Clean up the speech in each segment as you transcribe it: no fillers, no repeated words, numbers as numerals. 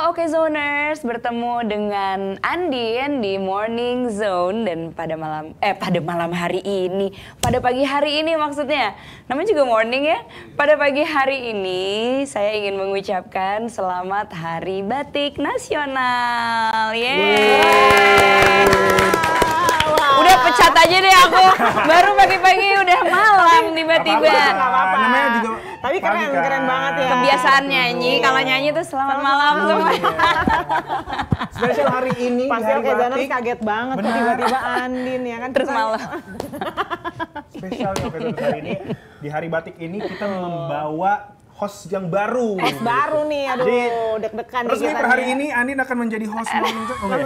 Oke Zoners, bertemu dengan Andin di Morning Zone dan pada malam hari ini, pada pagi hari ini maksudnya, namanya juga morning ya. Pada pagi hari ini saya ingin mengucapkan selamat Hari Batik Nasional. Yeay. Udah pecat aja deh aku, baru pagi-pagi udah malam tiba-tiba. Namanya juga. Tapi keren banget ya. Kebiasaan nyanyi, kalau nyanyi tuh selamat malam semua. Spesial hari ini Pasti di Hari Oke Zoners Batik. kaget banget kok tiba-tiba Andin ya kan. Terus malam. Spesialnya Oke Zoners hari ini di Hari Batik ini kita membawa host yang baru. Host baru nih, aduh Jadi, deg-degan nih resmi kita per hari nih. ini Andin akan menjadi host Morning Zone. Oke.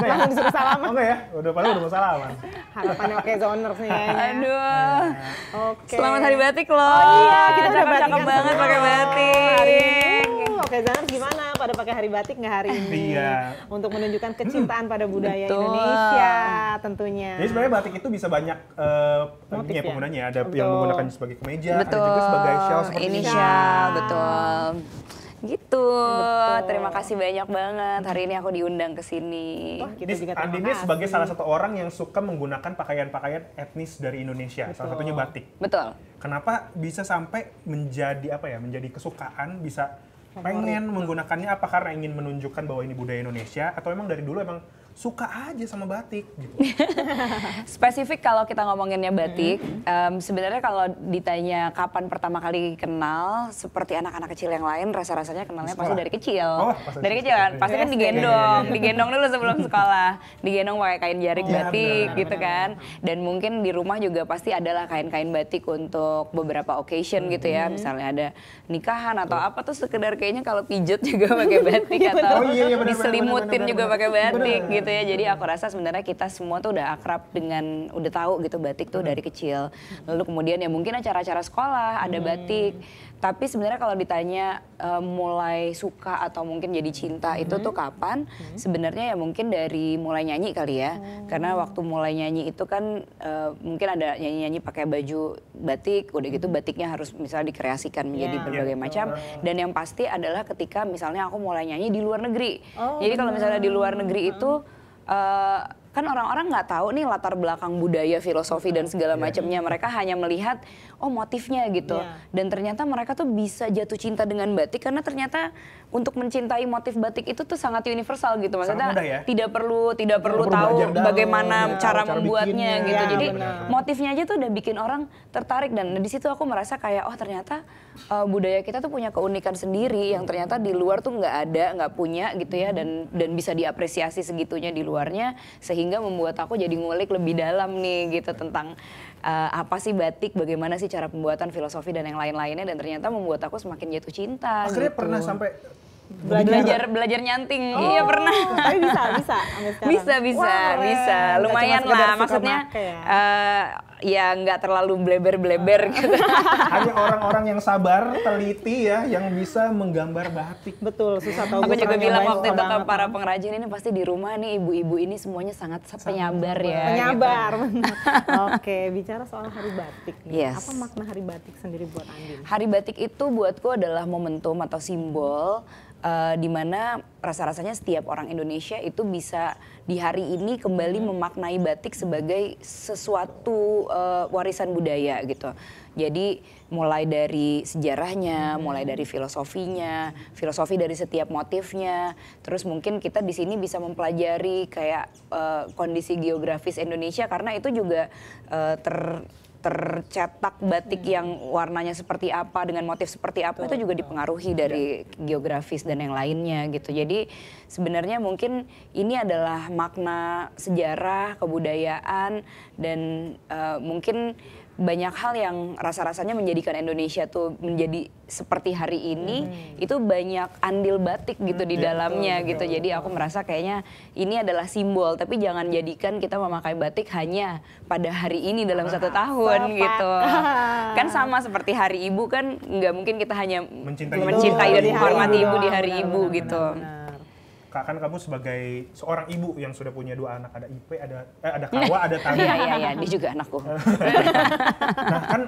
Langsung disuruh salaman. Oke ya, padahal udah mau salaman. Harapannya Oke Zoners nih kayaknya. Aduh. Oke. Selamat Hari Batik loh. Oh iya, kita udah cakep batikan banget semua. pakai batik. Hari ini. Oke Zoners gimana? Pada pakai hari batik nggak hari ini? Iya. Untuk menunjukkan kecintaan pada budaya Betul. Indonesia tentunya. Jadi sebenarnya batik itu bisa banyak Motif ya, ya? penggunanya. Ada Betul. yang menggunakan sebagai kemeja, Betul. ada juga sebagai shawl seperti ini. Inisial, betul. Gitu. Betul. Terima kasih banyak banget. Hari ini aku diundang ke sini. Wah, kita Ini juga terima Andin ini kasih. sebagai salah satu orang yang suka menggunakan pakaian-pakaian etnis dari Indonesia, salah satunya batik. Betul. Kenapa bisa sampai menjadi apa ya? Menjadi kesukaan, bisa pengen menggunakannya apa karena ingin menunjukkan bahwa ini budaya Indonesia atau emang dari dulu emang suka aja sama batik gitu. Spesifik kalau kita ngomonginnya batik, sebenarnya kalau ditanya kapan pertama kali kenal, seperti anak-anak kecil yang lain, rasa-rasanya kenalnya pasti dari kecil. Oh, pas Dari dari kecil kan, SD. pasti kan digendong dulu sebelum sekolah, digendong pakai kain jarik Iya, batik benar, gitu kan. Dan mungkin di rumah juga pasti adalah kain-kain batik untuk beberapa occasion gitu ya, misalnya ada nikahan atau apa tuh sekedar kayaknya kalau pijat juga pakai batik atau Oh, iya, benar, diselimutin benar, juga benar. pakai batik Benar. gitu ya. Jadi aku rasa sebenarnya kita semua tuh udah akrab dengan, udah tahu gitu batik tuh dari kecil. Lalu kemudian ya mungkin acara-acara sekolah ada batik. Tapi sebenarnya kalau ditanya mulai suka atau mungkin jadi cinta itu tuh kapan? Sebenarnya ya mungkin dari mulai nyanyi kali ya. Karena waktu mulai nyanyi itu kan mungkin ada nyanyi-nyanyi pakai baju batik, udah gitu batiknya harus misalnya dikreasikan menjadi berbagai macam. Dan yang pasti adalah ketika misalnya aku mulai nyanyi di luar negeri. Jadi kalau misalnya di luar negeri itu kan orang-orang nggak tahu nih latar belakang budaya, filosofi dan segala macamnya. Mereka hanya melihat oh motifnya gitu. Dan ternyata mereka tuh bisa jatuh cinta dengan batik karena ternyata untuk mencintai motif batik itu tuh sangat universal gitu. Maksudnya mudah ya? tidak perlu tahu belajar dalam, bagaimana ya, cara cara membuatnya bikinnya. gitu. Ya, Jadi benar. motifnya aja tuh udah bikin orang tertarik dan di situ aku merasa kayak oh ternyata budaya kita tuh punya keunikan sendiri yang ternyata di luar tuh nggak ada, nggak punya gitu ya dan bisa diapresiasi segitunya di luarnya sehingga membuat aku jadi ngulik lebih dalam nih gitu tentang apa sih batik, bagaimana sih cara pembuatan, filosofi dan yang lain-lainnya dan ternyata membuat aku semakin jatuh cinta. Akhirnya gitu. pernah sampai belajar nyanting. Iya pernah. Tapi bisa sampai sekarang. Bisa. Wah, keren. Lumayan Nggak cuma sekedar lah suka maksudnya make ya. ya nggak terlalu bleber-bleber gitu. hanya orang-orang yang sabar, teliti ya, yang bisa menggambar batik. Betul, susah tahu. Aku gue juga sangat bilang nyobain, waktu suka itu ke banget. para pengrajin ini pasti di rumah nih ibu-ibu ini semuanya sangat penyabar ya. Penyabar, benar. Oke, bicara soal hari batik nih. Yes. Apa makna hari batik sendiri buat Andin? Hari batik itu buatku adalah momentum atau simbol di mana rasa-rasanya setiap orang Indonesia itu bisa di hari ini kembali memaknai batik sebagai sesuatu warisan budaya gitu. Jadi mulai dari sejarahnya, mulai dari filosofinya, filosofi dari setiap motifnya, terus mungkin kita di sini bisa mempelajari kayak kondisi geografis Indonesia karena itu juga tercetak batik yang warnanya seperti apa dengan motif seperti apa itu juga dipengaruhi dari geografis dan yang lainnya gitu. Jadi sebenarnya mungkin ini adalah makna sejarah, kebudayaan dan mungkin banyak hal yang rasa-rasanya menjadikan Indonesia tuh menjadi seperti hari ini itu banyak andil batik gitu di dalamnya gitu. Jadi aku merasa kayaknya ini adalah simbol tapi jangan jadikan kita memakai batik hanya pada hari ini dalam satu tahun gitu. Kan sama seperti hari ibu kan nggak mungkin kita hanya mencintai dan menghormati ibu di hari ibu gitu. Kak, kan kamu sebagai seorang ibu yang sudah punya 2 anak, ada IP, ada Kawa, ada Tami. Iya, dia juga anakku. Nah kan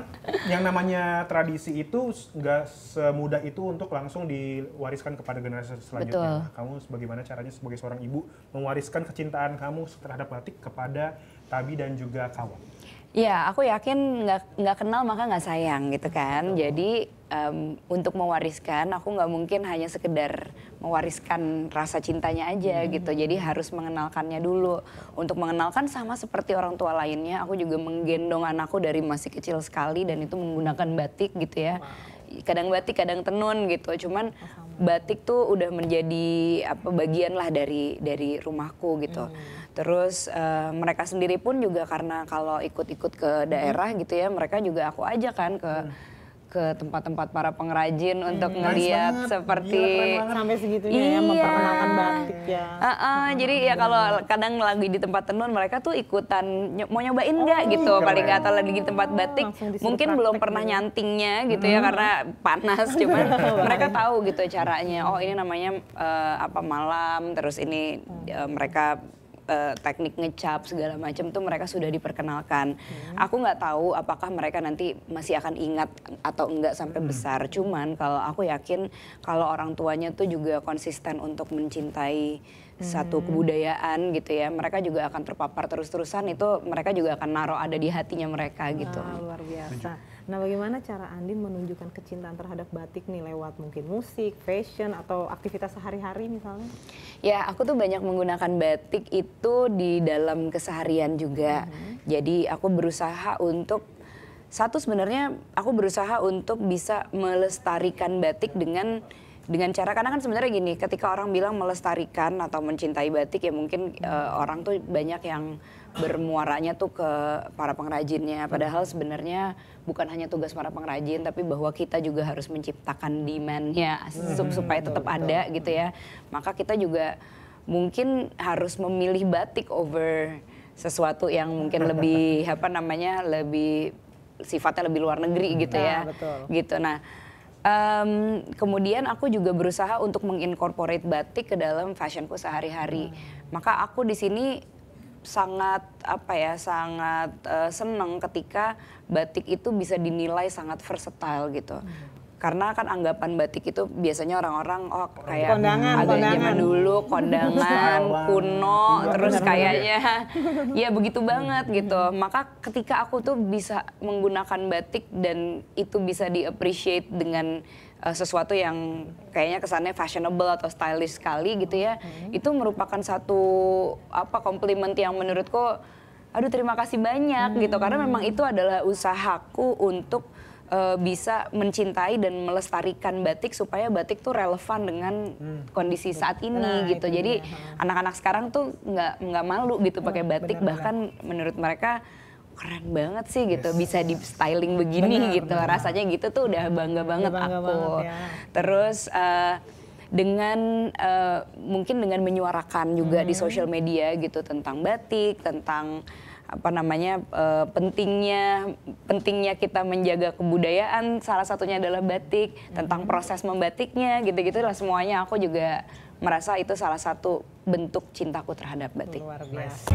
yang namanya tradisi itu nggak semudah itu untuk langsung diwariskan kepada generasi selanjutnya. Nah, kamu bagaimana caranya sebagai seorang ibu mewariskan kecintaan kamu terhadap batik kepada Tabi dan juga Kawa? Ya, aku yakin nggak kenal maka nggak sayang gitu kan. Jadi untuk mewariskan, aku nggak mungkin hanya sekedar mewariskan rasa cintanya aja gitu. Jadi harus mengenalkannya dulu. Untuk mengenalkan sama seperti orang tua lainnya, aku juga menggendong anakku dari masih kecil sekali dan itu menggunakan batik gitu ya. Kadang batik, kadang tenun gitu. Cuman batik tuh udah menjadi bagian lah dari rumahku gitu. Terus mereka sendiri pun juga karena kalau ikut-ikut ke daerah gitu ya, mereka juga aku ajak kan ke tempat-tempat para pengrajin untuk ngelihat seperti sampai segitunya ya memperkenalkan batik ya. Jadi ya kalau kadang lagi di tempat tenun mereka tuh ikutan mau nyobain nggak gitu, paling nggak atau lagi di tempat batik mungkin belum pernah nyantingnya gitu ya karena panas, cuman mereka tahu gitu caranya. Oh ini namanya malam, terus ini mereka teknik ngecap segala macam tuh mereka sudah diperkenalkan. Aku nggak tahu apakah mereka nanti masih akan ingat atau enggak sampai besar. Cuman kalau aku yakin kalau orang tuanya tuh juga konsisten untuk mencintai satu kebudayaan gitu ya, mereka juga akan terpapar terus-terusan, itu mereka juga akan naruh ada di hatinya mereka gitu. Luar biasa. Nah, bagaimana cara Andin menunjukkan kecintaan terhadap batik nih lewat mungkin musik, fashion, atau aktivitas sehari-hari misalnya? Ya, aku tuh banyak menggunakan batik itu di dalam keseharian juga. Jadi aku berusaha untuk, sebenarnya aku berusaha untuk bisa melestarikan batik dengan cara, karena kan sebenarnya gini, ketika orang bilang melestarikan atau mencintai batik ya mungkin orang tuh banyak yang bermuaranya tuh ke para pengrajinnya, padahal sebenarnya bukan hanya tugas para pengrajin tapi bahwa kita juga harus menciptakan demand-nya supaya tetap ada gitu ya. Maka kita juga mungkin harus memilih batik over sesuatu yang mungkin lebih lebih sifatnya lebih luar negeri gitu ya. Betul. Gitu. Nah, kemudian aku juga berusaha untuk mengincorporate batik ke dalam fashionku sehari-hari. Maka aku di sini sangat senang ketika batik itu bisa dinilai sangat versatile gitu. Karena kan anggapan batik itu biasanya orang-orang kayak agak zaman dulu, kondangan, kuno, terus kayaknya ya begitu banget gitu. Maka ketika aku tuh bisa menggunakan batik dan itu bisa di-appreciate dengan sesuatu yang kayaknya kesannya fashionable atau stylish sekali gitu ya, itu merupakan satu komplimen yang menurutku, aduh terima kasih banyak gitu, karena memang itu adalah usahaku untuk bisa mencintai dan melestarikan batik supaya batik tuh relevan dengan kondisi saat ini gitu. Jadi anak-anak sekarang tuh nggak malu gitu pakai batik, bahkan menurut mereka keren banget sih gitu, bisa di styling begini gitu. Rasanya gitu tuh udah bangga banget aku. Terus dengan mungkin dengan menyuarakan juga di sosial media gitu tentang batik, tentang pentingnya kita menjaga kebudayaan, salah satunya adalah batik, tentang proses membatiknya gitu-gitu lah, semuanya aku juga merasa itu salah satu bentuk cintaku terhadap batik. Luar biasa.